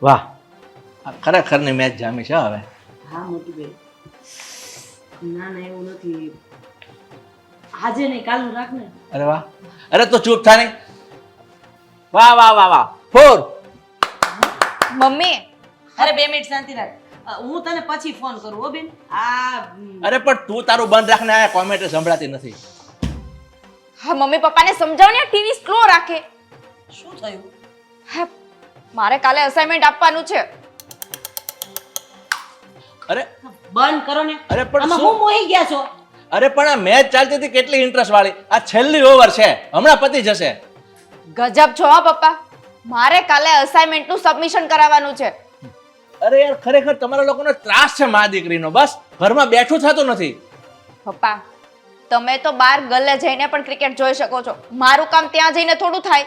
વાહ, આ ખરેખરની મેચ જામી છે હવે. હા મોટી બેન, ના ના એવું નથી, આજે નહીં કાલનું રાખ ને. અરે વાહ, અરે તો ચૂપ થા નહીં. વાહ વાહ વાહ વાહ, 4. મમ્મી અરે 2 મિનિટ શાંતિ રાખ. હું તને પછી ફોન કરું હો બેન. અરે પણ તું તારું બંધ રાખને, આ કોમેન્ટ સંભળાતી નથી. હા મમ્મી પપ્પાને સમજાવો ને ટીવી સ્લો રાખે. શું થયું? હા મારે કાલે અસાઇનમેન્ટ આપવાનું છે. અરે બંધ કરો ને. અરે પણ આમાં શું? હું મોહી ગયા છો? અરે પણ આ મેચ ચાલતી હતી કેટલી ઇન્ટરેસ્ટ વાળી. આ છેલ્લી ઓવર છે, હમણાં પતી જશે. ગજબ છો હા પપ્પા, મારે કાલે અસાઇનમેન્ટનું સબમિશન કરાવવાનું છે. અરે યાર ખરેખર તમારા લોકોનો ત્રાસ છે મા દીકરીનો. બસ ઘરમાં બેઠું થતું નથી. પપ્પા તમે તો બહાર ગલે જઈને પણ ક્રિકેટ જોઈ શકો છો, મારું કામ ત્યાં જઈને થોડું થાય.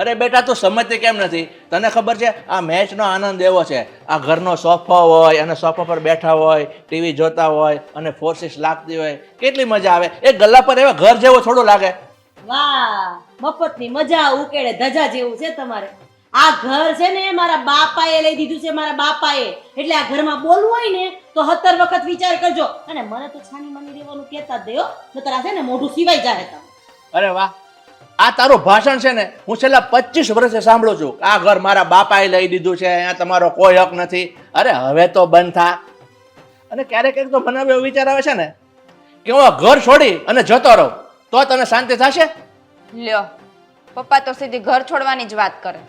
અરે બેટા તું સમજતી કેમ નથી? તને ખબર છે આ મેચનો આનંદ એવો છે, આ ઘરનો સોફો હોય અને સોફા પર બેઠા હોય, ટીવી જોતા હોય અને 4-6 લાગતી હોય, કેટલી મજા આવે. એ ગલ્લા પર એવા ઘર જેવો થોડું લાગે. વાહ, મફતની મજા ઉકેડે ધજા જેવું છે તમારે. આ ઘર છે ને મારા બાપાએ લઈ દીધું છે, મારા બાપાએ. એટલે આ ઘરમાં બોલવું હોય ને તો 17 વખત વિચાર કરજો. અને મને તો છાની માની રહેવાનું કહેતા જ દે હો, નતર આ છે ને મોઢું સિવાય જાય તમે. અરે વાહ, આ તારું ભાષણ છે ને હું છેલ્લા 25 વર્ષથી સાંભળું છું. આ ઘર મારા બાપાએ લઈ દીધું છે, અહીંયા તમારો કોઈ હક નથી. અરે હવે તો બંધ થા. અને ક્યારેક ક્યારેક તો મને એવો વિચાર આવે છે ને કે હું આ ઘર છોડી અને જતો રહું તો તને શાંતિ થશે. લ્યો પપ્પા તો સીધી ઘર છોડવાની જ વાત કરે.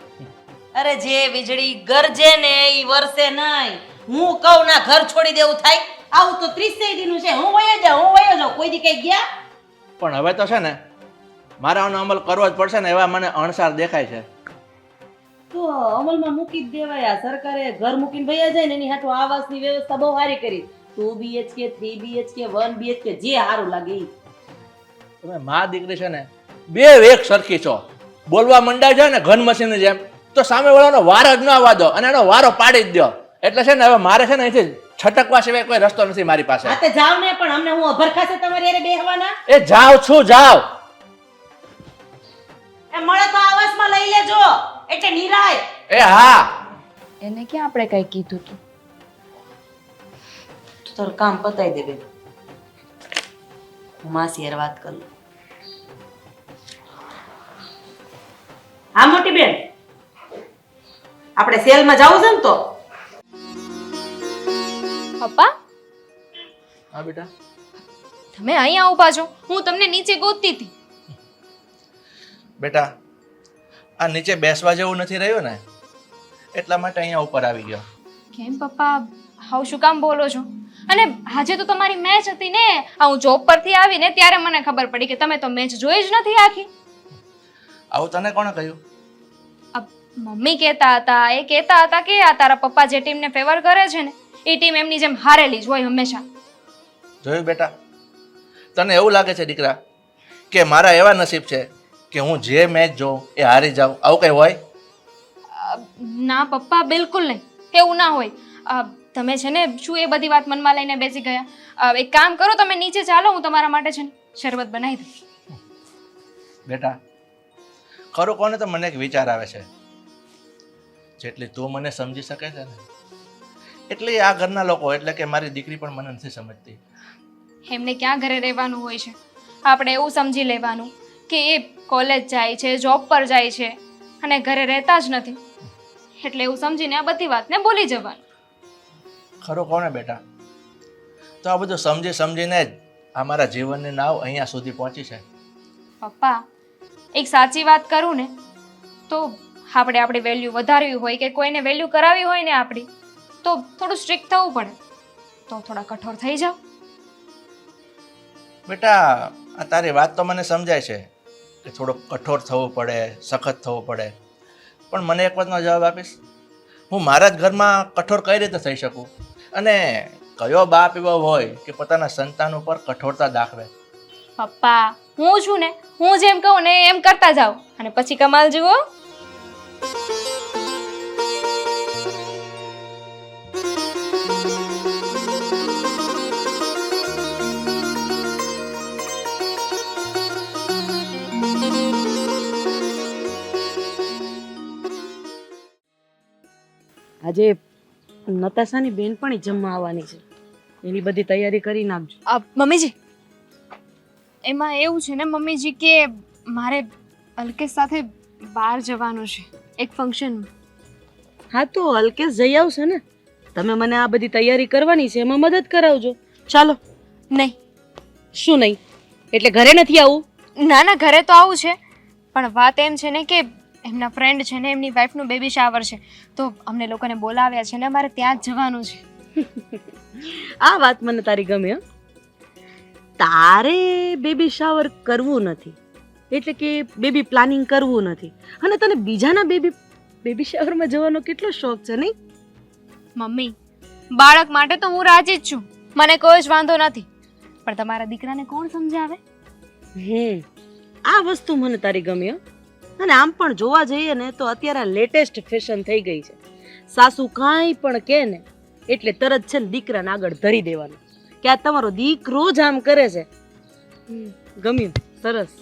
અરે જે વીજળી ગરજે ને ઈ વરસે નહીં. હું કહું ના ઘર છોડી દેવું થાય. આવું તો 30 દીનું છે. હું વયો જાઉં. કોઈ દી કઈ ગયા? પણ હવે તો છે ને મારે આનો અમલ કરવો જ પડશે ને, એવા મને અણસાર દેખાય છે. તો અમલમાં મૂકી જ દેવાય. આ સરકારે ઘર મૂકીને વયા જાય ને એની હાટુ આવાસની વ્યવસ્થા બહુ સારી કરી. 2 BHK 3 BHK 1 BHK જે સારું લાગે ઈ. તમે મા દીકરી છે ને બે એક સરખી છો. બોલવા મંડાય છે ને ઘન મશીનની જેમ તો સામે વાળાનો વાર જ ન આવવા દો અને એનો વારો પાડી જ દો. એટલે છે ને હવે મારે છે ને અહીંથી છટકવા સિવાય કોઈ રસ્તો નથી મારી પાસે. હા તે જાવ ને, પણ અમને હું અભરખાશે તમારી હારે બેહવાના. એ જાવ છું જાવ. એ મળે તો આવાસમાં લઈ લેજો એટલે નિરાય. એ હા, એને ક્યાં આપણે કઈ કીધું તું? તું તારું કામ પતાઈ દે બેન. હું માસી હારે વાત કરું. હા મોટી બેન, આપણે સેલમાં જાવું છે ને તો. પપ્પા હા બેટા. તમે અહીંયા ઊભા છો, હું તમને નીચે ગોતતી હતી. બેટા આ નીચે બેસવા જેવું નથી રહ્યું ને, એટલા માટે અહીંયા ઉપર આવી ગયો. કેમ પપ્પા હાવ શું કામ બોલો છો? અને આજે તો તમારી મેચ હતી ને. હું જોબ પરથી આવીને ત્યારે મને ખબર પડી કે તમે તો મેચ જોઈ જ નથી આખી. આવું તને કોણે કહ્યું? મમ્મી કહેતા હતા, એ કહેતા હતા કે આ તારા પપ્પા જે ટીમને ફેવર કરે છે ને એ ટીમ એમની જેમ હારેલી જ હોય હંમેશા. જોયું બેટા, તને એવું લાગે છે દીકરા કે મારા એવા નસીબ છે કે હું જે મેચ જોઉં એ હારી જાઉં? આવું કંઈ હોય? ના પપ્પા બિલકુલ નહીં, એવું ના હોય. તમે છે ને શું એ બધી વાત મનમાં લઈને બેસી ગયા? એક કામ કરો, તમે નીચે ચાલો, હું તમારા માટે છે ને શરબત બનાવી દઉં. બેટા ખરું કોને તો મને એક વિચાર આવે છે, જેટલી તું મને સમજી શકે છે ને એટલી આ ઘરના લોકો એટલે કે મારી દીકરી પણ મને નથી સમજતી. એમને ક્યાં ઘરે રહેવાનું હોય છે? આપણે એવું સમજી લેવાનું કે એ કોલેજ જાય છે, જોબ પર જાય છે અને ઘરે રહેતા જ નથી, એટલે એવું સમજીને આ બધી વાતને ભૂલી જવાનું. ખરું કોને બેટા? તો આ બધું સમજી સમજીને જ આ મારા જીવનની નાવ અહીંયા સુધી પહોંચી છે. પપ્પા એક સાચી વાત કરું ને તો આપણે આપણી વેલ્યુ વધારવી હોય કે કોઈને વેલ્યુ કરાવી હોય ને આપણી, તો થોડું સ્ટ્રિક્ટ થવું પડે. તો થોડા કઠોર થઈ જાઓ. બેટા આ તારી વાત તો મને સમજાય છે કે થોડુંક કઠોર થવું પડે, સખત થવું પડે, પણ મને એક વાતનો જવાબ આપીશ? હું મારા જ ઘરમાં કઠોર કઈ રીતે થઈ શકું? અને કયો બાપ એવો હોય કે પોતાના સંતાન ઉપર કઠોરતા દાખવે? પપ્પા હું છું ને, હું જેમ કહું ને એમ કરતા જાઓ અને પછી કમાલ જુઓ. આજે નતાશાની બેનપણી જમવા આવવાની છે, એની બધી તૈયારી કરી નાખજો. મમ્મીજી, એમાં એવું છે ને મમ્મીજી કે મારે અલ્કેશ સાથે બહાર જવાનું છે એક ફંક્શનમાં. હા તો અલ્કેશ જઈ આવશે ને. તમે મને આ બધી તૈયારી કરવાની છે એમાં મદદ કરાવજો. ચાલો. નહીં. શું નહીં? એટલે ઘરે નથી આવું? ના ના, ઘરે તો આવું છે, પણ વાત એમ છે ને કે એમના ફ્રેન્ડ છે ને એમની વાઈફનું બેબી શાવર છે, તો અમને લોકોને બોલાવ્યા છે ને અમારે ત્યાં જ જવાનું છે. આ વાત મને તારી ગમે. હં? તારે બેબી શાવર કરવું નથી, એટલે કે બેબી પ્લાનિંગ કરવું નથી, અને તને બીજાના બેબી શાવરમાં જવાનો કેટલો શોખ છે નહીં? મમ્મી, બાળક માટે તો હું રાજી જ છું, મને કોઈ જ વાંધો નથી, પણ તમારા દીકરાને કોણ સમજાવે? આ વસ્તુ મને તારી ગમી. હં? અને આમ પણ જોવા જઈએ ને તો અત્યારે લેટેસ્ટ ફેશન થઈ ગઈ છે. સાસુ કાંઈ પણ કહે ને એટલે તરત છે ને દીકરાને આગળ ધરી દેવાનું કે આ તમારો દીકરો જ આમ કરે છે. ગમ્યું? સરસ.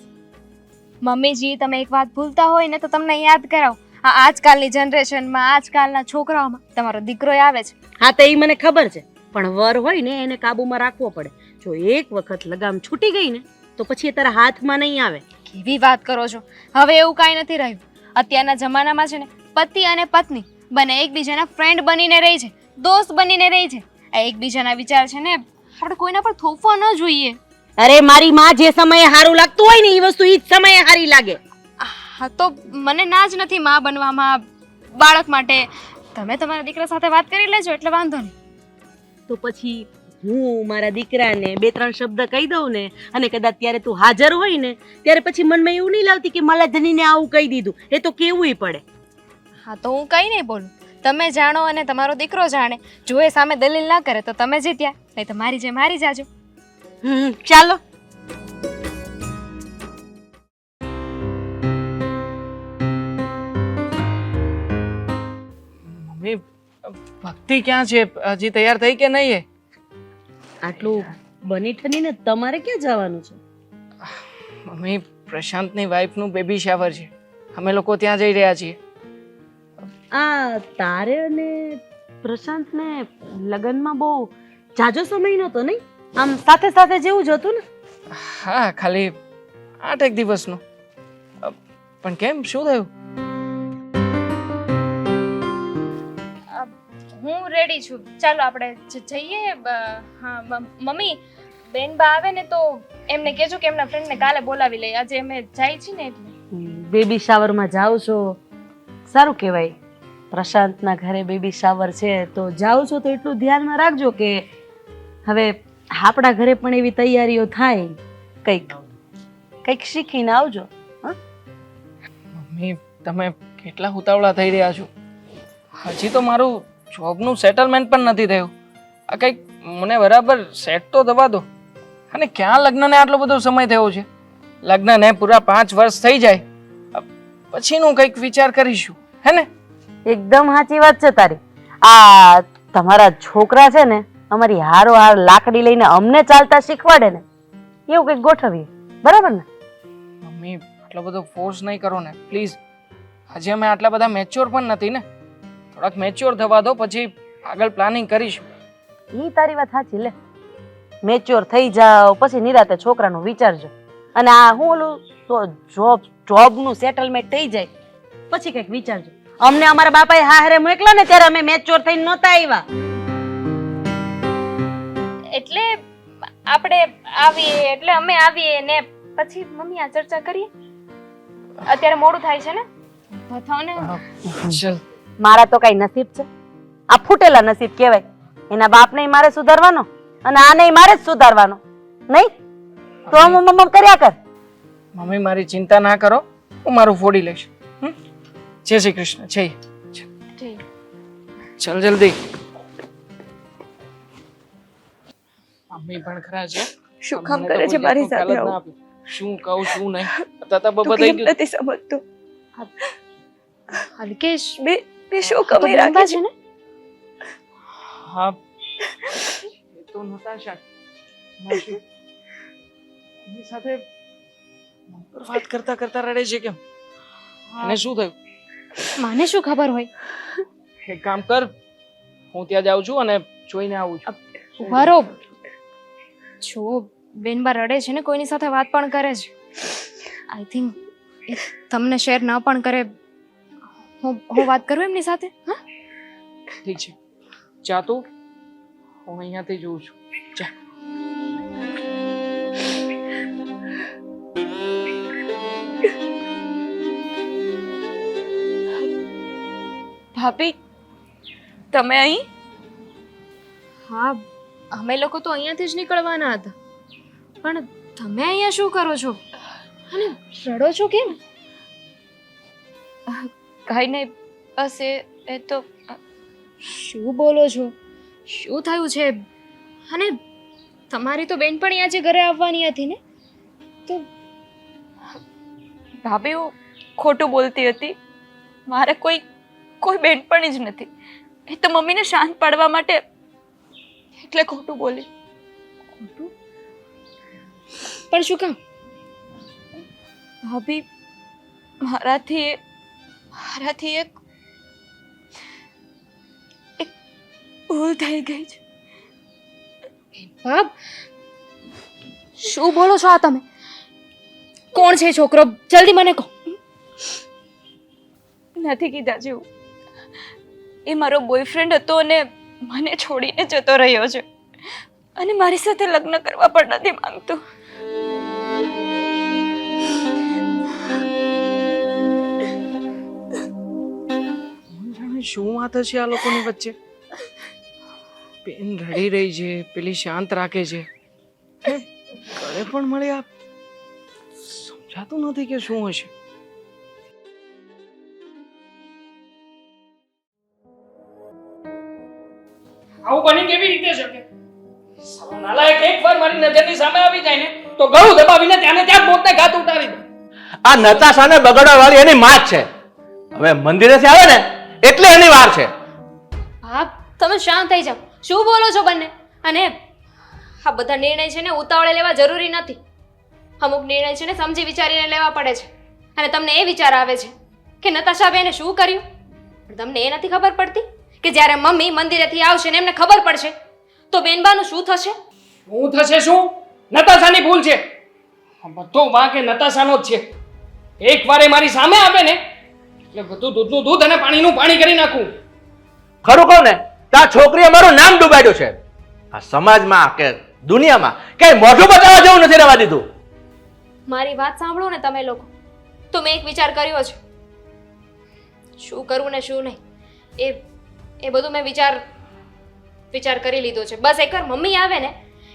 મમ્મીજી, તમે એક વાત ભૂલતા હોય ને તો તમને યાદ કરાવું. આ આજકાલની જનરેશનમાં, આજકાલના છોકરાઓમાં તમારો દીકરો આવે છે. હા તો એ મને ખબર છે, પણ વર હોય ને એને કાબુમાં રાખવો પડે. જો એક વખત લગામ છૂટી ગઈ ને તો પછી એ તારા હાથમાં નહીં આવે. કેવી વાત કરો છો? હવે એવું કાંઈ નથી રહ્યું. અત્યારના જમાનામાં છે ને પતિ અને પત્ની બંને એકબીજાના ફ્રેન્ડ બનીને રહી છે, દોસ્ત બનીને રહી છે. આ એકબીજાના વિચાર છે ને આપણે કોઈના પર થોપવા ન જોઈએ. અરે મારી માં જે સમયે સારું લાગતું હોય ને એ વસ્તુ એ જ સમયે સારી લાગે. હા તો મને ના જ નથી માં બનવામાં બાળક માટે. તમે તમારા દીકરા સાથે વાત કરી લેજો એટલે વાંધો નહીં. તો પછી હું મારા દીકરાને 2-3 શબ્દ કહી દઉં ને, અને કદાચ ત્યારે તું હાજર હોય ને ત્યારે પછી મનમાં એવું નહીં લાવતી કે મારા ધનીને આવું કહી દીધું. એ તો કેવુંય પડે. હા તો હું કંઈ નહીં બોલું, તમે જાણો અને તમારો દીકરો જાણે. જો એ સામે દલીલ ના કરે તો તમે જીત્યા, નહીં તો મારી જેમ હારી જાજો. ચાલો. મમ્મી, ભક્તિ ક્યાં છે? હજી તૈયાર થઈ કે નહીં? આટલું બની ઠનીને તમારે ક્યાં જવાનું છે? મમ્મી, પ્રશાંતની વાઈફનું બેબી શાવર છે, અમે લોકો ત્યાં જઈ રહ્યા છીએ. આ તારે અને પ્રશાંતને લગ્નમાં બહુ જાજો સમય નહોતો નહીં? આમ સાથે સાથે જેવું જ હતું ને? હા, ખાલી 8 દિવસનો. પણ કેમ, શું થયું? હું રેડી છું, ચાલો આપણે જઈએ. હા મમ્મી, બેનબા આવે ને તો એમને કહેજો કે એમના ફ્રેન્ડને કાલે બોલાવી લઈએ. આજે અમે જાય છીએ ને એટલે. બેબી શાવરમાં જાઓ છો, સારું કહેવાય. પ્રશાંતના ઘરે બેબી શાવર છે તો જાઓ છો તો એટલું ધ્યાનમાં રાખજો કે હવે આપણા ઘરે પણ એવી તૈયારીઓ થાય. કંઈક શીખીને આવજો. મમ્મી, તમે કેટલા ઉતાવળા થઈ રહ્યા છો? હજી તો મારું જોબનું સેટલમેન્ટ પણ નથી થયું. આ કંઈક મને બરાબર સેટ તો થવા દો. અને ક્યાં લગ્નને આટલો બધો સમય થયો છે? લગ્નને પૂરા 5 વર્ષ થઈ જાય પછીનું કંઈક વિચાર કરીશું, હે ને? એકદમ સાચી વાત છે તારી. આ તમારા છોકરા છે ને અમારી હારો લાકડી લઈને અમને ચાલતા શીખવાડે ને એવું કંઈક ગોઠવીએ, બરાબર ને? મમ્મી, આટલો બધો ફોર્સ નહીં કરો ને પ્લીઝ. હજી અમે આટલા બધા મેચ્યોર પણ નથી ને. થોડાક મેચ્યોર થવા દો, પછી આગળ પ્લાનિંગ કરીશું. ઈ તારી વાત સાચી. લે, મેચ્યોર થઈ જાઓ પછી નિરાતે છોકરાનું વિચારજો. અને આ હું ઓલું જોબનું સેટલમેન્ટ થઈ જાય પછી કંઈક વિચારજો. અમને અમારા બાપાએ હારે મોકલા ને ત્યારે અમે મેચ્યોર થઈને નહોતા આવ્યા. એટલે આપણે આવીએ એટલે અમે આવીએ ને પછી મમ્મી આ ચર્ચા કરીએ. અત્યારે મોડું થાય છે ને, બતાવો ને. ચલ. મારા તો કઈ નસીબ છે? આ ફૂટેલા નસીબ કહેવાય. એના બાપને મારે સુધારવાનો અને આને મારે જ સુધારવાનો નહીં? તો મમ્મ કર્યા કર. મમ્મી, મારી ચિંતા ના કરો, હું મારું ફોડી લઈશ. જય શ્રી કૃષ્ણ. જય. ચલ જલ્દી. મમ્મી પણ ખરા છે. શું કામ કરે છે મારી સાથે આવું? શું કહું શું નહીં તતા બબા થઈ ગયું. નથી સમજતો. અલ્કેશ બે શું કમી રાખે છે ને? હા, એ તો નતાશા માસી એની સાથે વાત કરતા કરતા રડે છે કેમ? એને શું થયું? મને શું ખબર હોય? એક કામ કર, હું ત્યાં જાઉં છું અને જોઈને આવું છું. ઉભારો. જો બેનબા રડે છે ને કોઈની સાથે વાત પણ કરે છે. આઈ થિંક તમને શેર ન પણ કરે. હું વાત કરું એમની સાથે. હા, ઠીક છે, જા તું, હું અહીંયાથી જોઉં છું. જા. ભાભી તમે અહીં? હા, અમે લોકો તો અહીંયાથી જ નીકળવાના હતા, પણ તમે અહીંયા શું કરો છો અને રડો છો કેમ? કાંઈ નહીં, બસ એ તો શું બોલો છો? શું થયું છે? અને તમારી તો બેનપણી આજે ઘરે આવવાની હતી ને? તો ભાભી હું ખોટું બોલતી હતી. મારે કોઈ બેનપણી જ નથી. એ તો મમ્મીને શાંત પાડવા માટે એટલે ખોટું બોલી. ખોટું? પણ શું કામ? ભાભી મારાથી એક ભૂલ થઈ ગઈ છે. બાપ, શું બોલો છો આ તમે? કોણ છે છોકરો? જલ્દી મને કહો. નથી કીધા જેવું. એ મારો બોયફ્રેન્ડ હતો અને મને છોડીને જતો રહ્યો છે અને મારી સાથે લગ્ન કરવા પણ નથી માંગતો. જાણે શું વાત હશે આ લોકોની વચ્ચે. બેન રડી રહી છે, પેલી શાંત રાખે છે, ઘરે પણ મળ્યા. સમજાતું નથી કે શું હશે. આવું બની કેવી રીતે શકે? સાલો નાલાયક એકવાર મારી નજરની સામે આવી જાય ને તો ગળું દબાવીને ત્યાંને ત્યાં મોતને ઘાત ઉતારી દે. આ નતાશાને બગાડવા વાળી એની માં જ છે. હવે મંદિરેથી આવે ને એટલે એની વાર છે. બાપ, તમે શાંત થઈ જાઓ. શું બોલો છો બંને? અને આ બધા નિર્ણય છે ને ઉતાવળે લેવા જરૂરી નથી. અમુક નિર્ણય છે ને સમજી વિચારીને લેવા પડે છે. અને તમને એ વિચાર આવે છે કે નતાશાબેને શું કર્યું, પણ તમને એ નથી ખબર પડતી કે જ્યારે મમ્મી મંદિરેથી આવશે ને એમને ખબર પડશે તો બેનબાનું શું થશે? શું થશે? શું નતાશાની ભૂલ છે? બધો વાંક એ નતાશાનો જ છે. એકવાર એ મારી સામે આવે ને એટલે બધું દૂધનું દૂધ અને પાણીનું પાણી કરી નાખું. ખરું કહું ને તો આ છોકરીએ મારું નામ ડૂબાડ્યું છે. આ સમાજમાં કે દુનિયામાં ક્યાંય મોઢું બતાવવા જેવું નથી રહેવા દીધું. મારી વાત સાંભળો ને તમે લોકો. તો મેં એક વિચાર કર્યો છે. શું કરવું ને શું નહીં એ બધું મેં વિચાર કરી લીધો છે. બસ એકવાર મમ્મી આવે ને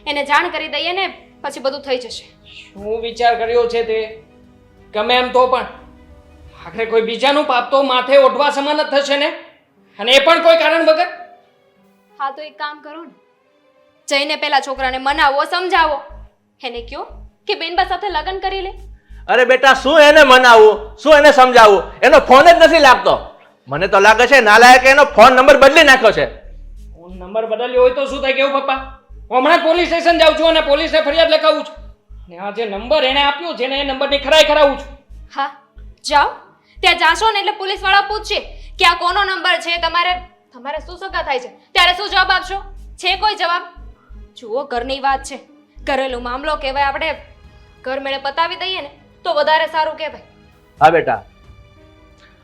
એને જાણ કરી દઈએ ને પછી બધું થઈ જશે. શું વિચાર કર્યો છે તે? ગમે એમ તો પણ આખરે કોઈ બીજાનું પાપ તો માથે ઓઢવા સમાન જ થશે ને, અને એ પણ કોઈ કારણ વગર. હા, તો એક કામ કરો ને, જઈને પેલા છોકરાને મનાવો, સમજાવો. એને કયો કે બેનબા સાથે લગ્ન કરી લે. અરે બેટા, શું એને મનાવવું, શું એને સમજાવવું? એનો ફોન જ નથી લાગતો. મને તો લાગે છે નાલાયકે એનો ફોન નંબર બદલી નાખ્યો છે. ફોન નંબર બદલ્યો હોય તો શું થાય કેવું પપ્પા? હું હમણાં પોલીસ સ્ટેશન જાઉં છું અને પોલીસને ફરિયાદ લખાવું છું. ને આ જે નંબર એને આપ્યો છે ને એ નંબરની ખરાઈ કરાવું છું. હા, જાઓ. ત્યાં જાશો ને એટલે પોલીસ વાળા પૂછશે કે આ કોનો નંબર છે, તમારે શું સગા થાય છે, ત્યારે શું જવાબ આપશો? છે કોઈ જવાબ? જુઓ, ઘરની વાત છે, ઘરેલું મામલો કહેવાય. આપણે ઘર મેળે પતાવી દઈએ ને તો વધારે સારું કહેવાય. હા બેટા,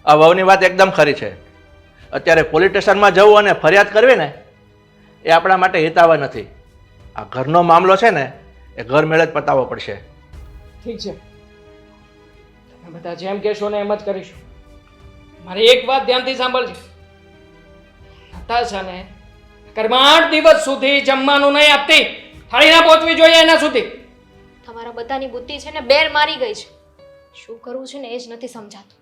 આ વહુની વાત એકદમ ખરી છે. અત્યારે પોલીસ સ્ટેશનમાં જવું અને ફરિયાદ કરવી ને એ આપણા માટે હિતાવહ નથી. આ ઘરનો મામલો છે ને એ ઘર મેળે જ પતાવવો પડશે. ઠીક છે, તમે બધા જેમ કહેશો ને એમ જ કરીશું. મારી એક વાત ધ્યાનથી સાંભળજો. નતાશાને ઘરમાં 8 દિવસ સુધી જમવાનું નહીં આપતી. થાળી ના પહોંચવી જોઈએ એના સુધી. તમારા બધાની બુદ્ધિ છે ને બેર મારી ગઈ છે. શું કરવું છે ને એ જ નથી સમજાતું.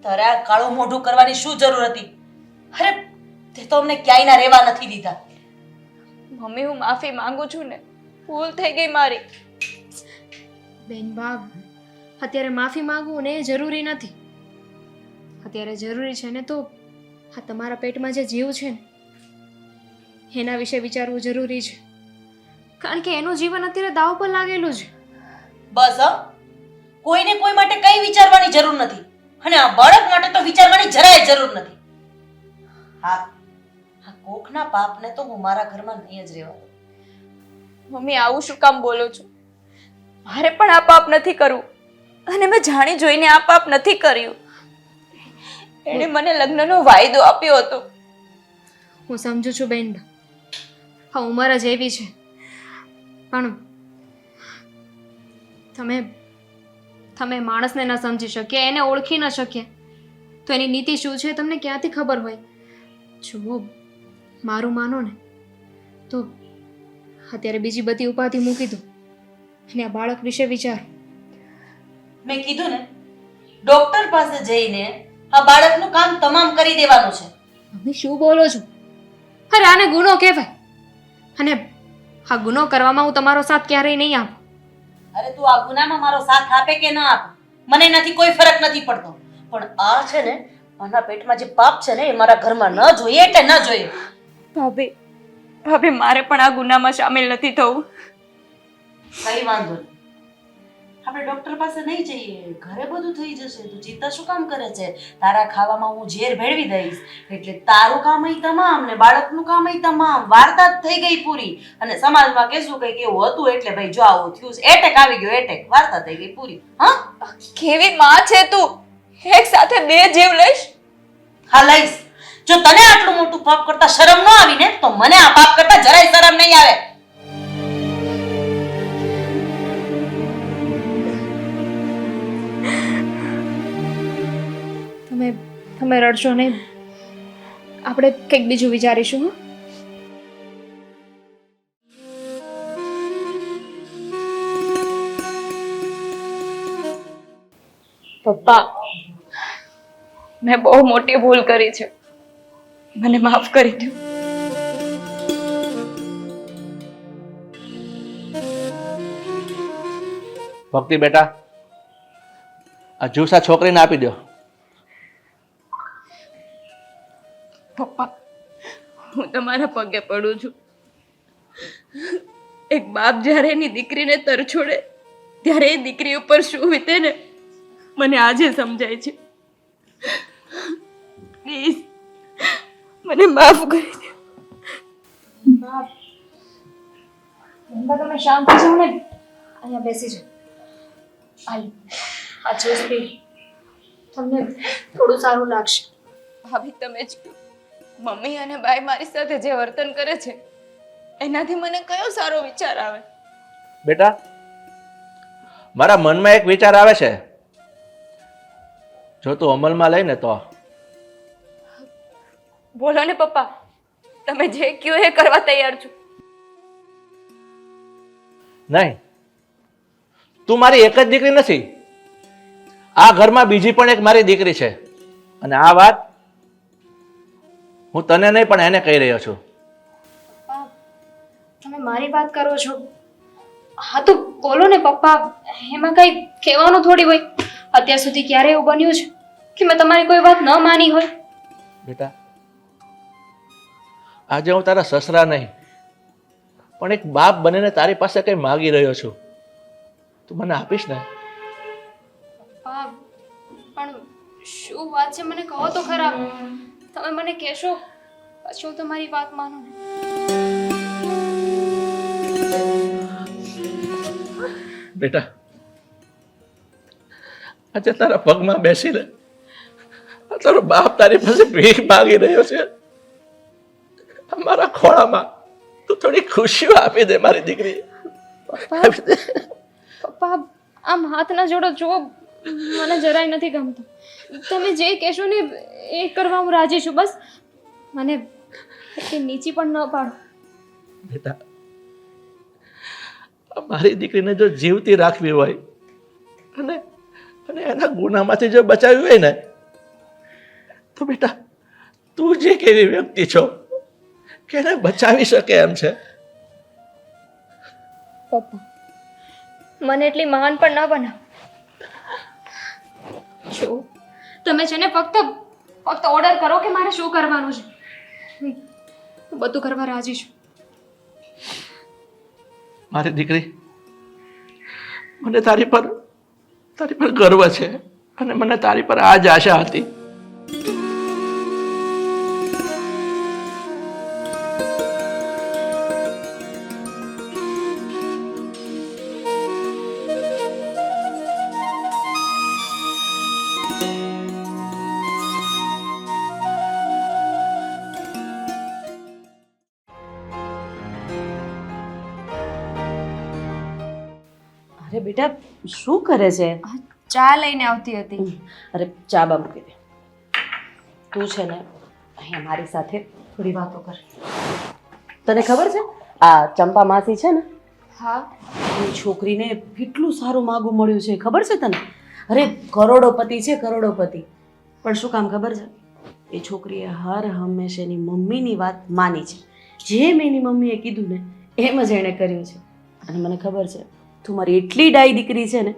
તારે આ કાળું મોઢું કરવાની શું જરૂર હતી? અરે તે તો અમને ક્યાંય ના રહેવા નથી દીધા. મમ્મી હું માફી માંગુ છું ને, ભૂલ થઈ ગઈ મારી. બેનબા, અત્યારે માફી માંગવું ને એ જરૂરી નથી. અત્યારે જરૂરી છે ને તો આ તમારા પેટમાં જે જીવ છે ને એના વિશે વિચારવું જરૂરી છે. કારણ કે એનું જીવન અત્યારે દાવ પર લાગેલું છે. બસ કોઈને કોઈ માટે કંઈ વિચારવાની જરૂર નથી અને આ બાળક માટે તો વિચારવાની જરાય જરૂર નથી. હા, આ કોકના પાપને તો હું મારા ઘરમાં નહીં જ રહેવા દઉં. મમ્મી આવું શું કામ બોલો છો? મારે પણ આ પાપ નથી કરવું અને મેં જાણી જોઈને આ પાપ નથી કર્યું. એણે મને લગ્નનો વાયદો આપ્યો હતો. હું સમજુ છું બેન, હા ઉંમર જ એવી છે, પણ તમે માણસને ન સમજી શકીએ, એને ઓળખી ન શકીએ તો એની નીતિ શું છે તમને ક્યાંથી ખબર હોય? જુઓ, મારું માનો ને તો અત્યારે બીજી બધી ઉપાધિ મૂકી દો અને આ બાળક વિશે વિચારો. મેં કીધું ને, ડોક્ટર પાસે જઈને આ બાળકનું કામ તમામ કરી દેવાનું છે. મમ્મી શું બોલો છો? અરે આને ગુનો કહેવાય, અને આ ગુનો કરવામાં હું તમારો સાથ ક્યારેય નહીં આપું. અરે તું આ ગુનામાં મારો સાથ આપે કે ના આપે મને નથી કોઈ ફરક નથી પડતો, પણ આ છે ને, આના પેટમાં જે પાપ છે ને એ મારા ઘરમાં ન જોઈએ એટલે ન જોઈએ. ભાભી ભાભી મારે પણ આ ગુનામાં સામેલ નથી થવું. કઈ વાંધો નહીં, આપણે ડોક્ટર પાસે નહીં જઈએ, ઘરે બધું થઈ જશે. તું ચિંતા શું કામ કરે છે? તારા ખાવામાં હું ઝેર ભેળવી દઈશ એટલે તારું કામ અહીં તમામ ને બાળકનું કામ અહીં તમામ. વાર્તા જ થઈ ગઈ પૂરી. અને સમાજમાં કહેશું કઈક એવું હતું એટલે ભાઈ જો આવું થયું છે, એટેક આવી ગયો, એટેક, વાર્તા થઈ ગઈ પૂરી. હા, કેવી માં છે તું? એક સાથે બે જીવ લઈશ? હા લઈશ. જો તને આટલું મોટું પાપ કરતા શરમ ન આવી ને તો મને આ પાપ કરતા જરાય શરમ નહીં આવે. તમે રડશો નહીં, આપણે કંઈક બીજું વિચારીશું. હં? પપ્પા મેં બહુ મોટી ભૂલ કરી છે, મને માફ કરી દો. ભક્તિ બેટા, આ જ્યુસ આ છોકરીને આપી દો. પપ્પા હું તમારા પગે પડું છું. એક બાપ જ્યારે એની દીકરીને તરછોડે ત્યારે એ દીકરી ઉપર શું વીતે ને મને આજે સમજાય છે. પ્લીઝ મને માફ કરી દો. તમે શાંત થઈ જાઓ ને, અહીંયા બેસી જાઓ. આ જ્યુસ પી, તમને થોડું સારું લાગશે. ભાભી તમે જ કહો, મમ્મી અને બાઈ મારી સાથે જે વર્તન કરે છે એનાથી મને કયો સારો વિચાર આવે? બેટા, મારા મનમાં એક વિચાર આવે છે, જો તું અમલમાં લઈને તો. બોલો ને પપ્પા, તમે જે કહો એ કરવા તૈયાર છું. નહીં, તું મારી એક જ દીકરી નથી, આ ઘરમાં બીજી પણ એક મારી દીકરી છે. અને આ વાત હું તને નહીં પણ એને કહી રહ્યો છું. પપ્પા, તમે મારી વાત કરો છો? હા તો બોલો ને પપ્પા, એમાં કઈ કહેવાનું થોડી હોય. અત્યાર સુધી ક્યારે એવું બન્યું છે કે મેં તમારી કોઈ વાત ન માની હોય? બેટા, આજે હું તારા સસરા નહીં પણ એક બાપ બનીને તારી પાસે કંઈ માગી રહ્યો છું. તું મને આપીશ ને? પપ્પા, પણ શું વાત છે મને કહો તો ખરા. તમે મને કહેશો પછી હું તમારી વાત માનું. બેટા, આજે તારા પગમાં બેસીને તારો બાપ તારી પાસે ભીખ માગી રહ્યો છે. મારા ખોળામાં તું થોડી ખુશીઓ આપી દે મારી દીકરી. આપી દે. પપ્પા, આમ હાથ ના જોડો જુઓ, મને જરાય નથી ગમતું. તમે જે કહેશો ને એ કરવા હું રાજી છું. બસ મને એ નીચી પણ ન પાડો. બેટા, મારી દીકરીને જો જીવતી રાખવી હોય અને અને એના ગુનામાંથી જો બચાવવી હોય ને તો બેટા તું જે કેવી વ્યક્તિ છો કે એને બચાવી શકે એમ છે. પપ્પા, મને એટલી મહાન પણ ન બનાવ. જો તમે છે ને ફક્ત ઓર્ડર કરો કે મારે શું કરવાનું છે, હું બધું કરવા રાજી છું. મારી દીકરી, મને તારી પર તારી પર ગર્વ છે અને મને તારી પર આ જ આશા હતી. અરે બેટા શું કરે છે? ચા લઈને આવતી હતી. અરે ચા બા મૂકી દે. તું છે ને અહીંયા મારી સાથે થોડી વાતો કર. તને ખબર છે આ ચંપા માસી છે ને હા, એ છોકરીને કેટલું સારું માગું મળ્યું છે ખબર છે તને? અરે કરોડોપતિ છે, કરોડોપતિ. પણ શું કામ ખબર છે? એ છોકરીએ હર હંમેશા એની મમ્મીની વાત માની છે. જેમ એની મમ્મીએ કીધું ને એમ જ એણે કર્યું છે. અને મને ખબર છે તું મારી એટલી ડાઈ દીકરી છે ને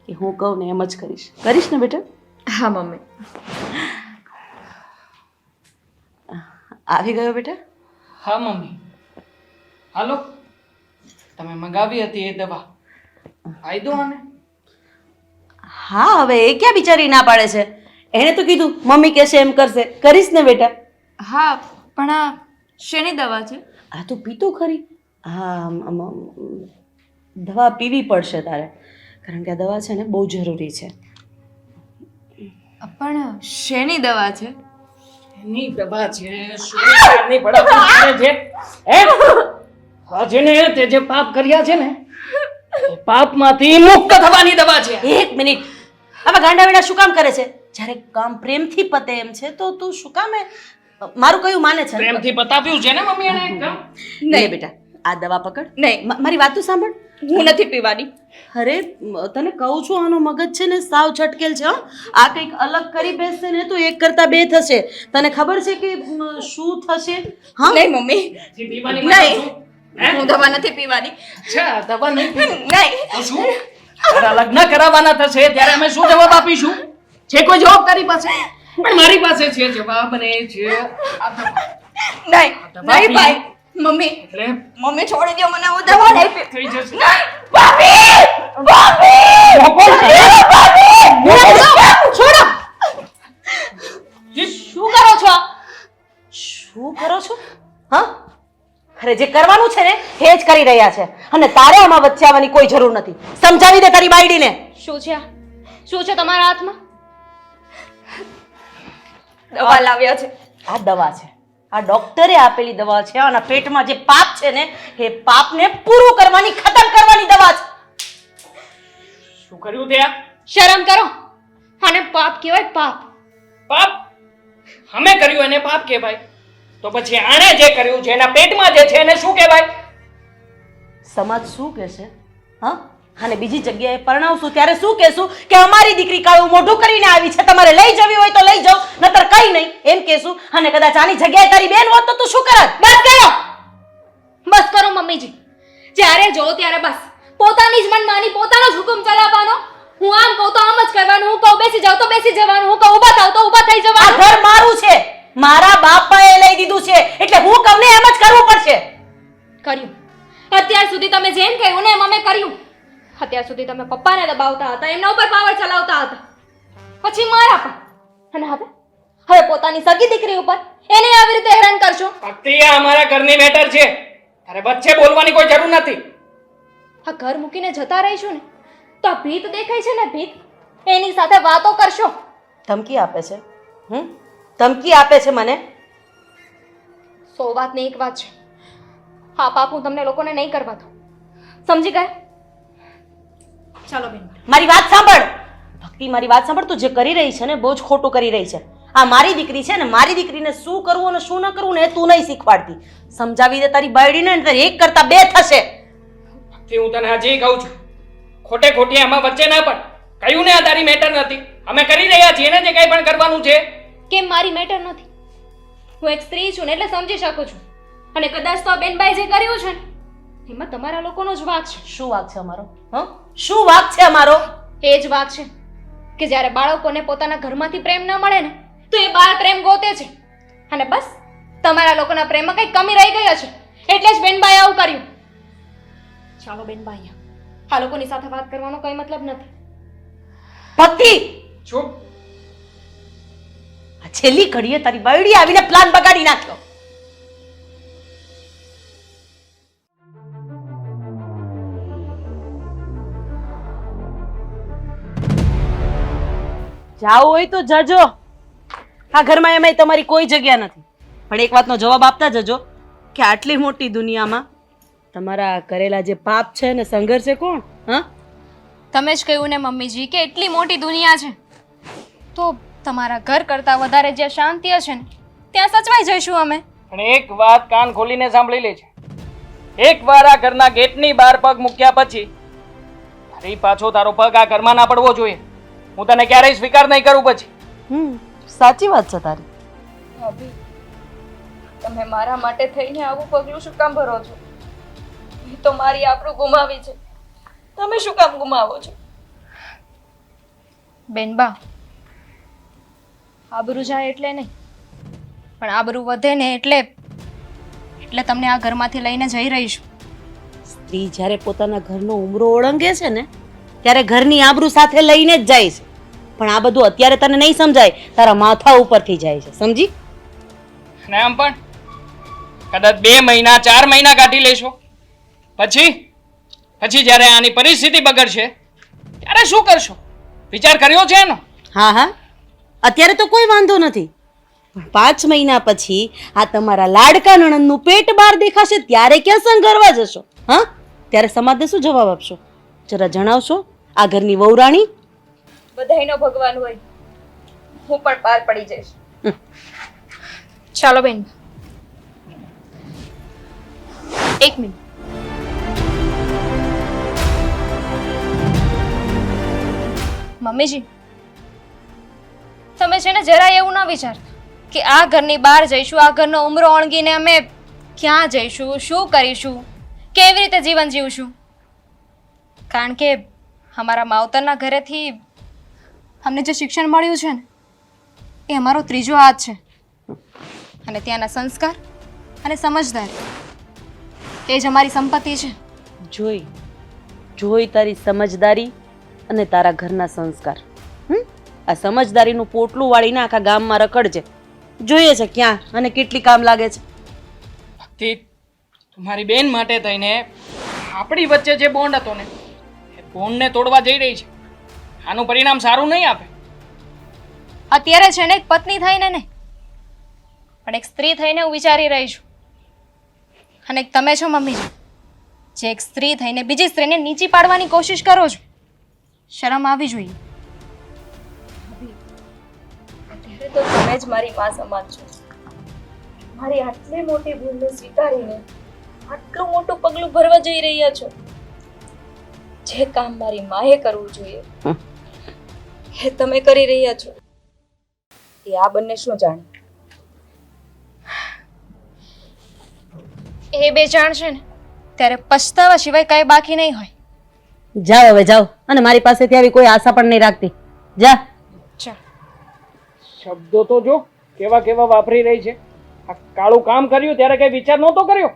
કે હું કહું ને એમ જ કરીશ. કરીશ ને બેટા? હા મમ્મી. આવી ગયો બેટા? હા મમ્મી, હાલો. તમે મંગાવી હતી એ દવા, આઈ દો આને. હા, હવે એ ક્યાં બિચારી ના પાડે છે? એણે તો કીધું મમ્મી કહેશે એમ કરશે. કરીશ ને બેટા? હા, પણ આ શેની દવા છે? આ તો પીતો ખરી. હા, દવા પીવી પડશે તારે, કારણ કે આ દવા છે ને બહુ જરૂરી છે. પણ શેની દવા છે? એની દવા છે, સુનિતાની બળતરા કરે છે. હે? જેને તે જે પાપ કર્યા છે ને એ પાપમાંથી મુક્ત થવાની દવા છે. એક મિનિટ, આમાં ગાંડા વેડા શું કામ કરે છે? જ્યારે કામ પ્રેમથી પતે એમ છે તો તું શું કામ મારું કયું માને છે? પ્રેમથી બતાવ્યું છે ને મમ્મી એને એકદમ. નહીં બેટા, આ દવા પકડ. નહીં, મારી વાત તો સાંભળ. હું નથી પીવાની. અરે તને કહું છું, આનો મગજ છે ને સાવ છટકેલ છે. હો, આ કંઈક અલગ કરી બેસશે ને તો એક કરતા બે થશે. તને ખબર છે કે શું થશે? હા, નહીં મમ્મી, જે પીવાની વાત નહીં. છું. હે? હું દવા નથી પીવાની. અચ્છા, દવા નહીં પીવી. નહીં. તો શું? તારા લગ્ન કરાવવાના થશે ત્યારે અમે શું જવાબ આપીશું? છે કોઈ જવાબ તારી પાસે? પણ મારી પાસે છે જવાબ, અને એ છે આ દવા. નહીં, દવા નહીં પી. ભાઈ. મમ્મી, એટલે મમ્મી છોડી દો મને, હું દવા નહીં પી. થઈ જશે. નહીં, ભાભી! ભાભી! છોડો. જી, શું કરો છો? શું કરો છો? હા, અરે જે કરવાનું છે ને એ જ કરી રહ્યા છે, અને તારે આમાં વચ્ચે આવવાની કોઈ જરૂર નથી. સમજાવી દે તારી બાયડીને. શું છે આ? શું છે તમારા હાથમાં? દવા લાવ્યા છે. આ દવા છે, આ ડોક્ટરે આપેલી દવા છે. આના પેટમાં જે પાપ છે ને એ પાપને પૂરું કરવાની, ખતમ કરવાની દવા છે. શું કર્યું તે આ? શરમ કરો. આને પાપ કહેવાય, પાપ. પાપ અમે કર્યું એને પાપ કહેવાય, તો પછી આણે જે કર્યું છે એના પેટમાં જે છે એને શું કહેવાય? સમાજ શું કહેશે? હા, અને બીજી જગ્યાએ પરણાવશું ત્યારે શું કહેશું કે અમારી દીકરી કાળું મોઢું કરીને આવી છે, તમારે લઈ જવી હોય તો લઈ જાઓ, નતર કઈ નહીં એમ કહેશું. અને કદાચ આની જગ્યાએ તારી બેન હોત તો તું શું કરત? બસ કરો, બસ કરો મમ્મીજી. જ્યારે જો ત્યારે બસ પોતાની જ મનમાની, પોતાનો જ હુકમ ચલાવવાનો. હું આમ કહું તો આમ જ કરવાનું, હું કહું બેસી જાવ તો બેસી જવાનું, હું કહું ઊભા થાવ તો ઊભા થઈ આ જવાનું. ઘર મારું છે, મારા બાપાએ લઈ દીધું છે, એટલે હું કહું ને એમ જ કરવું પડશે. કર્યું. અત્યાર સુધી તમે જેમ કહ્યું ને એમ અમે કર્યું. અત્યાર સુધી તમે પપ્પાને દબાવતા હતા, એમના ઉપર પાવર ચલાવતા હતા, પછી મારા પર. અને હવે પોતાની સગી દીકરી ઉપર એને આવી રીતે હેરાન કરશો. ભક્તિ, આ અમારા ઘરની મેટર છે, તારે વચ્ચે બોલવાની કોઈ જરૂર નથી. આ ઘર મૂકીને જતા રહીશું ને તો આ ભીત દેખાય છે ને, ભીત, એની સાથે વાતો કરશો. ધમકી આપે છે? ધમકી આપે છે મને? 100 વાતની એક વાત છે, હા પાપ હું તમને લોકોને નહીં કરવા દઉં. સમજી ગયા? ચાલો બેન. મારી વાત સાંભળ ભક્તિ, મારી વાત સાંભળ. તું જે કરી રહી છે ને બહુ જ ખોટું કરી રહી છે. આ મારી દીકરી છે ને, મારી દીકરીને શું કરવું અને શું ન કરવું ને એ તું નહીં શીખવાડતી. સમજાવી દે તારી બાયડીને, ને એક કરતા બે થશે. ભક્તિ, હું તને હજી કહું છું, ખોટે ખોટી આમાં વચ્ચે ના પડ. કહ્યું ને આ તારી મેટર નથી, અમે કરી રહ્યા છીએ ને જે કંઈ પણ કરવાનું છે. કેમ મારી મેટર નથી? હું એક સ્ત્રી છું ને એટલે સમજી શકું છું. અને કદાચ તો આ બેનબાઈ જે કર્યું છે ને એમાં તમારા લોકોનો જ વાંક છે. શું વાંક છે અમારો? શું વાંક છે અમારો? એ જ વાંક છે કે જ્યારે બાળકોને પોતાના ઘરમાંથી પ્રેમ ન મળે ને તો એ બહાર પ્રેમ ગોતે છે. અને બસ તમારા લોકોના પ્રેમમાં કંઈક કમી રહી ગઈ છે, એટલે જ બેનબાઈ આવું કર્યું. ચાલો બેનબાઈ, આ લોકોની સાથે વાત કરવાનો કોઈ મતલબ નથી. પતિ ચૂપ. આ છેલ્લી ઘડીએ તારી બાયડી આવીને પ્લાન બગાડી નાખ્યો. જાવું હોય તો જજો. આ ઘરમાં એમાંય તમારી કોઈ જગ્યા નથી. પણ એક વાતનો જવાબ આપતા જજો કે આટલી મોટી દુનિયામાં તમારા કરેલા જે પાપ છે ને સંઘર્ષ છે કોણ? હા, તમે જ કહ્યું ને મમ્મીજી કે એટલી મોટી દુનિયા છે તો તમારા ઘર કરતાં વધારે જ્યાં શાંતિ હશે ને ત્યાં સચવાઈ જઈશું અમે. પણ એક વાત કાન ખોલીને સાંભળી લેજે. એકવાર આ ઘરના ગેટની બહાર પગ મૂક્યા પછી ફરી પાછો તારો પગ આ ઘરમાં ના પડવો જોઈએ. હું તને ક્યારેય સ્વીકાર નહીં કરું પછી. સાચી વાત છે તારી. ભાભી, તમે મારા માટે થઈને આવું પગલું શું કામ ભરો છો? મેં તો મારી આબરૂ ગુમાવી છે, તમે શું કામ ગુમાવો છો? બેનબા, આબરૂ જાય એટલે નહીં, પણ આબરૂ વધે ને એટલે તમને આ ઘરમાંથી લઈને જઈ રહીશું. સ્ત્રી જ્યારે પોતાના ઘરનો ઉમરો ઓળંગે છે ને ત્યારે ઘરની આબરૂ સાથે લઈને જ જાય છે. પણ આ બધું અત્યારે તને નહીં સમજાય, તારા માથા ઉપરથી જાય છે, સમજી? અને આમ પણ કદાચ 2 મહિના 4 મહિના કાઢી લેશો પછી જ્યારે આની પરિસ્થિતિ બગડશે ત્યારે શું કરશો? વિચાર કર્યો છે એનો? હા હા, અત્યારે તો કોઈ વાંધો નથી, પણ 5 મહિના પછી આ તમારા લાડકા નણંદનું પેટ બહાર દેખાશે ત્યારે ક્યાં સંઘરવા જશો? હા, ત્યારે સમાજને શું જવાબ આપશો? જરા જણાવશો આ ઘરની વહુરાણી? બધાયનો ભગવાન હોય, હું પણ પાર પડી જઈશ. ચાલો બેન, 1 મિનિટ. મમ્મીજી, તમે છે ને જરાય એવું ના વિચારતા કે આ ઘરની બહાર જઈશું, આ ઘરનો ઉમરો ઓળંગીને અમે ક્યાં જઈશું, શું કરીશું, કેવી રીતે જીવન જીવશું. કારણ કે અમારા માવતરના ઘરેથી અમને જે શિક્ષણ મળ્યું છે ને એ અમારો ત્રીજો હાથ છે. અને ત્યાંના સંસ્કાર અને સમજદારી એ જ અમારી સંપત્તિ છે. જોઈ તારી સમજદારી અને તારા ઘરના સંસ્કાર. આ સમજદારીનું પોટલું વાળીને આખા ગામમાં રખડજે. જોઈએ છે ક્યાં અને કેટલી કામ લાગે છે. ભક્તિ, મારી બેન માટે થઈને આપણી વચ્ચે જે બોન્ડ હતો ને એ બોન્ડને તોડવા જઈ રહી છે. આનું પરિણામ સારું નહીં આપે. અત્યારે છે ને એક પત્ની થઈને નહીં, પણ એક સ્ત્રી થઈને હું વિચારી રહી છું. અને એક તમે છો મમ્મીજી, જે એક સ્ત્રી થઈને બીજી સ્ત્રીને નીચી પાડવાની કોશિશ કરો છો. શરમ આવી જોઈએ. અત્યારે તો તમે જ મારી માં સમાન છો. મારી આટલી મોટી ભૂલને સ્વીકારીને આટલું મોટું પગલું ભરવા જઈ રહ્યા છો. જે કામ મારી માએ કરવું જોઈએ એ તમે કરી રહ્યા છો. એ આ બંને શું જાણે? એ બે જાણ છે ને ત્યારે પછતાવા સિવાય કઈ બાકી નહીં હોય. જાઓ હવે જાઓ, અને મારી પાસેથી આવી કોઈ આશા પણ નહીં રાખતી. જા. શબ્દો તો જો કેવા કેવા વાપરી રહી છે. આ કાળું કામ કર્યું ત્યારે કઈ વિચાર નહોતો કર્યો.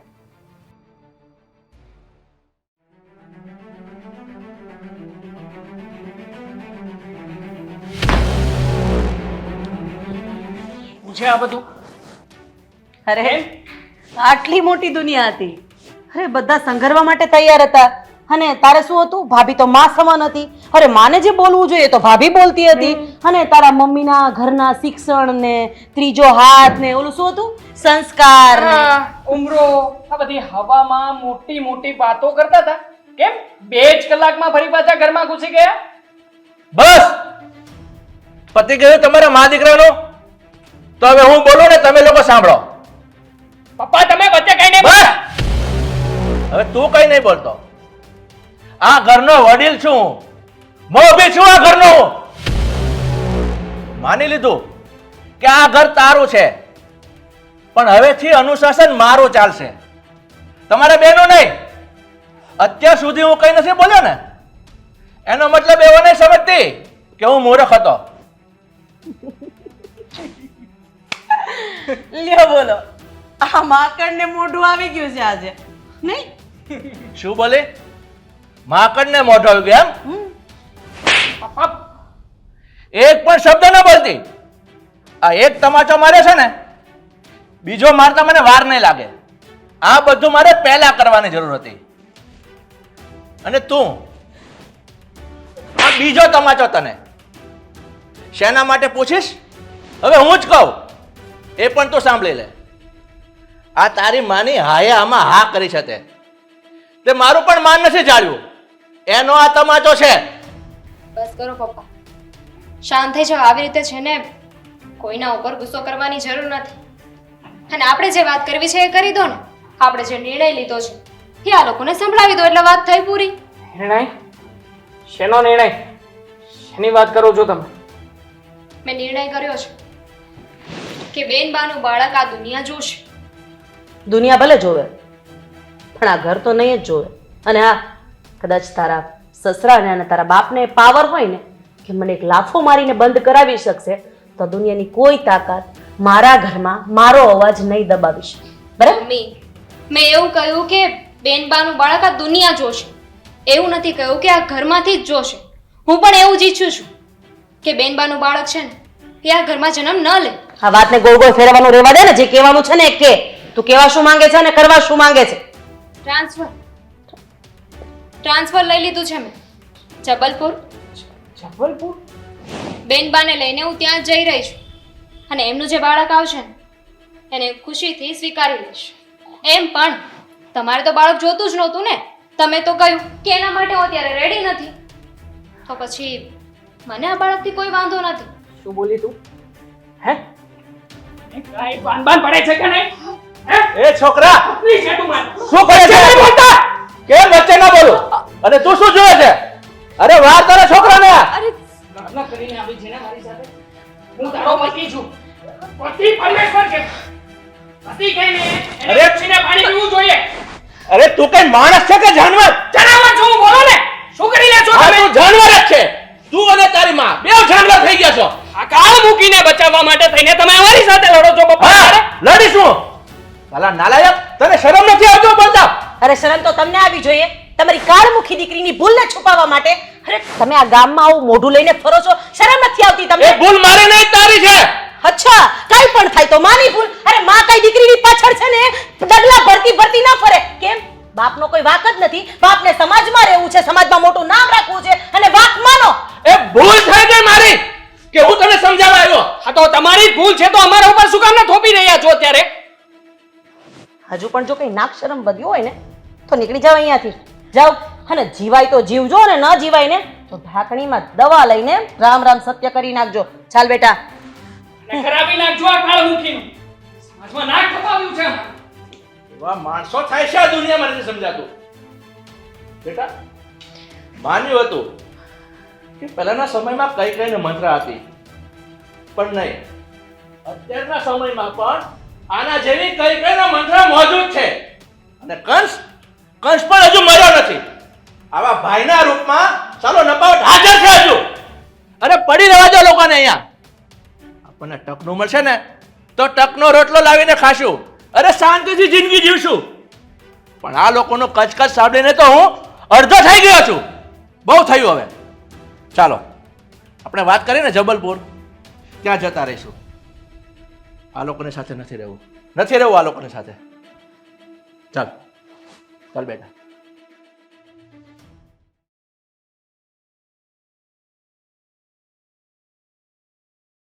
શું છે આ બધું? અરે આટલી મોટી દુનિયા હતી, અરે બધા સંઘરવા માટે તૈયાર હતા, અને તારે શું હતું? ભાભી તો માં સમાન હતી. અરે માને જે બોલવું જોઈએ તો ભાભી બોલતી હતી, અને તારા મમ્મીના ઘરના શિક્ષણ ને ત્રીજો હાથ ને ઓલું શું હતું સંસ્કાર ને ઉમરો, આ બધી હવામાં મોટી મોટી વાતો કરતા હતા. કેમ 2 જ કલાકમાં ફરી પાછા ઘરમાં ઘૂસી ગયા? બસ પતિ ગયું તમારા મા દીકરાનો. તો હવે હું બોલું ને તમે લોકો સાંભળો. પપ્પા તમે વચ્ચે કઈ નહીં બસ બોલતા. હવે તું કઈ નહીં બોલતો. આ ઘરનો વડીલ છું, મોભી છું આ ઘરનો. માની લીધું કે આ ઘર તારું છે, પણ હવેથી અનુશાસન મારું ચાલશે, તમારા બેનો નહીં. અત્યાર સુધી હું કઈ નથી બોલ્યો ને એનો મતલબ એવો નહીં સમજતી કે હું મૂર્ખ હતો. લ્યો બોલો, આ માકડ ને મોઢું આવી ગયું છે આજે, નહીં? શું બોલે? માકડ ને મોઢો આવી ગયો એમ? પપ્પા એક પણ શબ્દ ન બોલતી. આ એક તમાચો મારે છે ને, બીજો મારતા મને વાર નહીં લાગે. આ બધું મારે પહેલા કરવાની જરૂર હતી. અને તું, આ બીજો તમાચો તને શેના માટે પૂછીશ? હવે હું જ કહું, એ પણ તું સાંભળી લે. આ તારી માની હાએ આમાં હા કરી છે તે મારું પણ માન નથી જાળ્યું, એનો આ તમાચો છે. બસ કરો પપ્પા, શાંત થઈ જાઓ. આવી રીતે છે ને કોઈના ઉપર ગુસ્સો કરવાની જરૂર નથી. અને આપણે જે વાત કરવી છે એ કરી દો ને. આપણે જે નિર્ણય લીધો છે એ આ લોકોને સંભળાવી દો એટલે વાત થઈ પૂરી. નિર્ણય? શેનો નિર્ણય? શેની વાત કરો છો તમે? મેં નિર્ણય કર્યો છે કે બેનબાનું બાળક આ દુનિયા જોશે. દુનિયા ભલે જોવે પણ આ ઘર તો નહીં જ જોવે. અને હા, કદાચ તારા સસરાને અને તારા બાપને પાવર હોય ને કે મને એક લાફો મારીને બંધ કરાવી શકશે, તો દુનિયાની કોઈ તાકાત મારા ઘરમાં મારો અવાજ નહીં દબાવી શકે. બરાબર? મમ્મી, મેં એવું કહ્યું કે બેનબાનું બાળક આ દુનિયા જોશે, એવું નથી કહ્યું કે આ ઘરમાંથી જ જોશે. હું પણ એવું જ ઈચ્છું છું કે બેનબાનું બાળક છે ને એ આ ઘરમાં જન્મ ન લે. આ વાતને ગોળ ગોળ ફેરવવાનું રહેવા દે ને. જે કહેવાનું છે ને એ કે. તું કહેવા શું માંગે છે અને કરવા શું માંગે છે? ટ્રાન્સફર લઈ લીધું છે મેં જબલપુર. જબલપુર? બેનબાને લઈને હું ત્યાં જ જઈ રહી છું. અને એમનું જે બાળક આવશે ને એને ખુશીથી સ્વીકારી લઈશ. એમ પણ તમારે તો બાળક જોતું જ નહોતું ને. તમે તો કહ્યું કે એના માટે હું અત્યારે રેડી નથી. તો પછી મને આ બાળકથી કોઈ વાંધો નથી. શું બોલી તું? હે? કાઈ બાન પડે છે કે નહીં? હે? એ છોકરા, પ્લીઝ છે તું માર. શું કરે છે? કેમ વચ્ચે ના બોલો? અને તું શું જોવે છે? અરે વાર તારા છોકરાને. લગ્ન કરીને આવી છે ને મારી સાથે. હું તારો પતિ છું. પતિ પરમેશ્વર છે. પતિ કહીને એને અરે! પૂછીને પાણી પીવું જોઈએ. અરે તું કઈ માણસ છે કે જાનવર? જનાવર છું હું, બોલો ને. શું કરી રહ્યા છો હા, તમે? તું જાનવર જ છે. તું અને તારી માં બેવ જાનવર થઈ ગયા છો. આ કાળ મૂકીને બચાવવા માટે થઈને તમે અમારી સાથે લડો છો પપ્પા. હા, લડીશું. સાલા નાલાયક, તને શરમ નથી આવતો બોલતા? અરે શરમ તો તમને આવી જોઈએ. તમારી કાળમુખી દીકરીની ભૂલને છુપાવવા માટે. અરે તમે આ ગામમાં આવું મોઢું લઈને ફરો છો, શરમ નથી આવતી એ તમને? ભૂલ મારી નહીં, તારી છે. અચ્છા, કઈ પણ થાય તો માની ભૂલ. અરે માં કઈ દીકરીની પાછળ છે ને ડગલા ભરતી ભરતી ન ફરે. કેમ? બાપનો કોઈ વાક જ નથી. બાપને સમાજમાં રહેવું છે, સમાજમાં મોટું નામ રાખવું છે અને વાક માનો. એ ભૂલ થઈ ગઈ મારી કે હું તને સમજાવવા આવ્યો. હા તો તમારી જ ભૂલ છે તો અમારા ઉપર શું કામ ના થોપી રહ્યા છો અત્યારે? હજુ પણ જો કઈ નાક શરમ વધ્યું હોય ને તો નીકળી જાવ અહીંયાથી. જાઓ. અને જીવાય તો જીવજો અને ન જીવાય ને તો ઢાંકણીમાં દવા લઈને રામ રામ સત્ય કરી નાખજો. ચાલ બેટા. અને ખરાબી નાખજો આ કાળ મૂકીનું. સમાજમાં નાક ખપાવ્યું છે અમારે. એવા માણસો થાય છે આ દુનિયામાં, નથી સમજાતું. બેટા, માન્યું હતું કે પહેલાના સમયમાં કઈ કઈને મંત્ર હતી, પણ નહીં. અત્યારના સમયમાં પણ આના જેવી કઈ કઈનો મંત્ર મોજૂદ છે. અને કંસ પણ હજુ મર્યો નથી. આવા ભાઈના રૂપમાં ચાલો નપાવટ હાજર છે હજુ. અરે પડી રહેવા દો લોકોને અહીંયા. આપણને ટકનું મળશે ને તો ટકનો રોટલો લાવીને ખાશું. અરે શાંતિથી જિંદગી જીવશું. પણ આ લોકોનો કચકચ સાંભળીને તો હું અડધો થઈ ગયો છું. બહુ થયું હવે. ચાલો આપણે વાત કરીને જબલપુર ત્યાં જતા રહીશું. આ લોકોની સાથે નથી રહેવું આ લોકોની સાથે. ચાલ ચાલ બેટા.